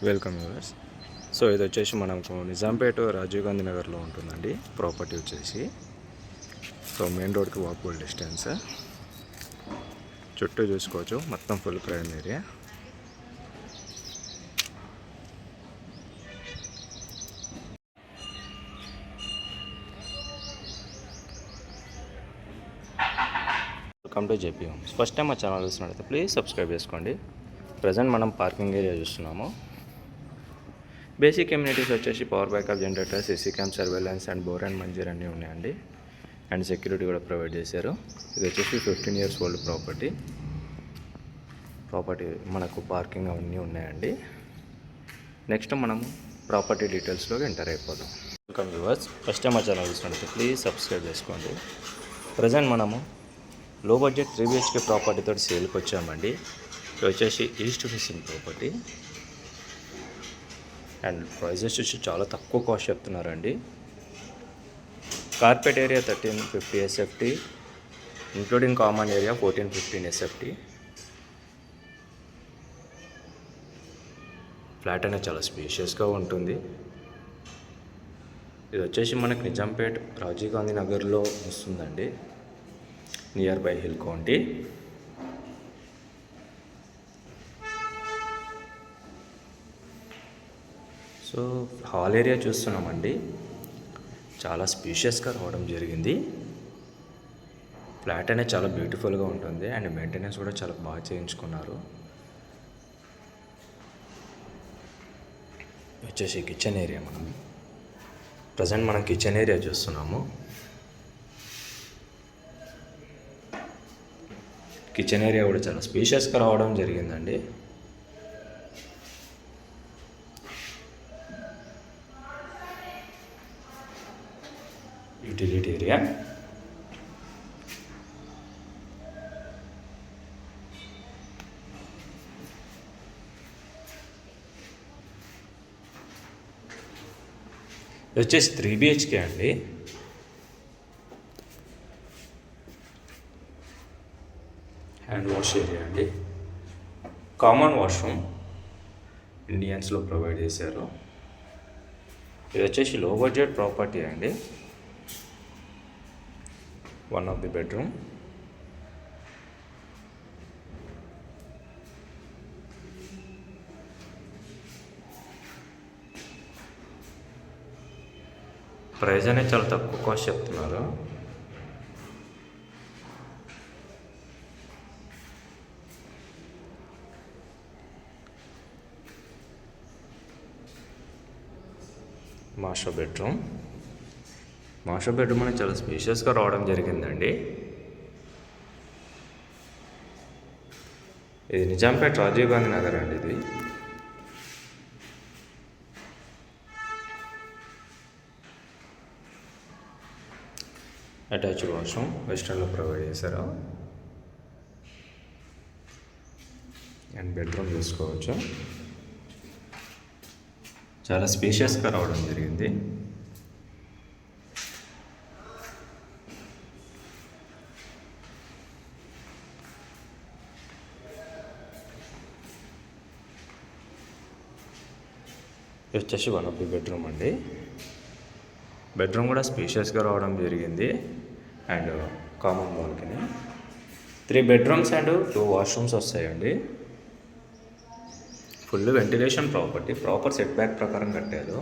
Welcome yours. So ఇది వచ్చేసి మనకు నిజాంపేట రాజీవ్ గాంధీ నగర్లో ఉంటుందండి ప్రాపర్టీ వచ్చేసి. సో మెయిన్ రోడ్కి వాకబుల్ డిస్టెన్స్. చుట్టూ చూసుకోవచ్చు, మొత్తం full prime area. Welcome to JP homes. First time మా ఛానల్ చూస్తున్నట్లయితే ప్లీజ్ సబ్స్క్రైబ్ చేసుకోండి. ప్రజెంట్ మనం పార్కింగ్ ఏరియా చూస్తున్నాము. బేసిక్ కమ్యూనిటీస్ వచ్చేసి power backup generator, CC cam, surveillance and bore and Manjeera అన్నీ ఉన్నాయండి. అండ్ సెక్యూరిటీ కూడా ప్రొవైడ్ చేశారు. ఇది వచ్చేసి 15 years ఓల్డ్ ప్రాపర్టీ మనకు పార్కింగ్ అవన్నీ ఉన్నాయండి. నెక్స్ట్ మనము ప్రాపర్టీ డీటెయిల్స్లోకి ఎంటర్ అయిపోదాం. Welcome viewers. ఫస్ట్ టైం మా ఛానల్ చూసినట్లయితే ప్లీజ్ సబ్స్క్రైబ్ చేసుకోండి. ప్రజెంట్ మనము లో బడ్జెట్ 3 BHK ప్రాపర్టీతో సేల్కి వచ్చామండి. ఇది వచ్చేసి east facing property and prices వచ్చి చాలా తక్కువ కాస్ట్ చెప్తున్నారండి. Carpet area 1350 SFT, including common area 1415 SFT. Flat అనేది చాలా స్పేషియస్గా ఉంటుంది. ఇది వచ్చేసి మనకి నిజాంపేట్ రాజీవ్ గాంధీ నగర్లో వస్తుందండి, near by hill county. So hall area చూస్తున్నామండి, చాలా స్పేషియస్గా రావడం జరిగింది. ఫ్లాట్ అనేది చాలా బ్యూటిఫుల్గా ఉంటుంది అండ్ మెయింటెనెన్స్ కూడా చాలా బాగా చేయించుకున్నారు. వచ్చేసి కిచెన్ ఏరియా. ప్రజెంట్ మనం కిచెన్ ఏరియా చూస్తున్నాము. కిచెన్ ఏరియా కూడా చాలా స్పేషియస్గా రావడం జరిగిందండి. Utility area. ఇది వచ్చేసి 3 BHK అండి. హ్యాండ్ వాష్ ఏరియా అండి. కామన్ వాష్రూమ్ ఇండియన్స్లో ప్రొవైడ్ చేశారు. ఇది వచ్చేసి లో బడ్జెట్ ప్రాపర్టీ అండి. One of the bedroom. Price అనేది చాలా తక్కువ కాస్ట్ చెప్తున్నారు. మాస్టర్ బెడ్రూమ్ అనేది చాలా స్పేషియస్గా రావడం జరిగిందండి. ఇది నిజాంపేట్ రాజీవ్ గాంధీ నగర్ అండి. ఇది అటాచ్డ్ వాష్రూమ్ వెస్టర్న్లో ప్రొవైడ్ చేశారు. అండ్ బెడ్రూమ్ చూసుకోవచ్చు, చాలా స్పేషియస్గా రావడం జరిగింది. ఇది వచ్చేసి వన్ ఆఫ్ ది బెడ్రూమ్ అండి. బెడ్రూమ్ కూడా స్పేషియస్గా రావడం జరిగింది and common balcony. 3 bedrooms and 2 washrooms వస్తాయండి. Full ventilation proper set back ప్రకారం కట్టారు.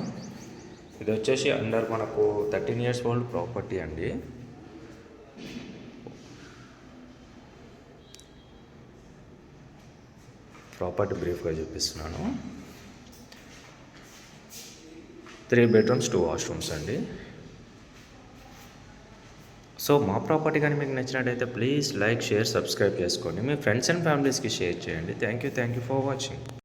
ఇది వచ్చేసి అండర్ మనకు 13 years ఓల్డ్ ప్రాపర్టీ అండి. ప్రాపర్టీ బ్రీఫ్గా చూపిస్తున్నాను. 3 bedrooms 2 washrooms అండి. సో మా ప్రాపర్టీ కానీ మీకు నచ్చినట్టయితే ప్లీజ్ లైక్, షేర్, సబ్స్క్రైబ్ చేసుకోండి. మీ ఫ్రెండ్స్ అండ్ ఫ్యామిలీస్కి షేర్ చేయండి. Thank you for watching.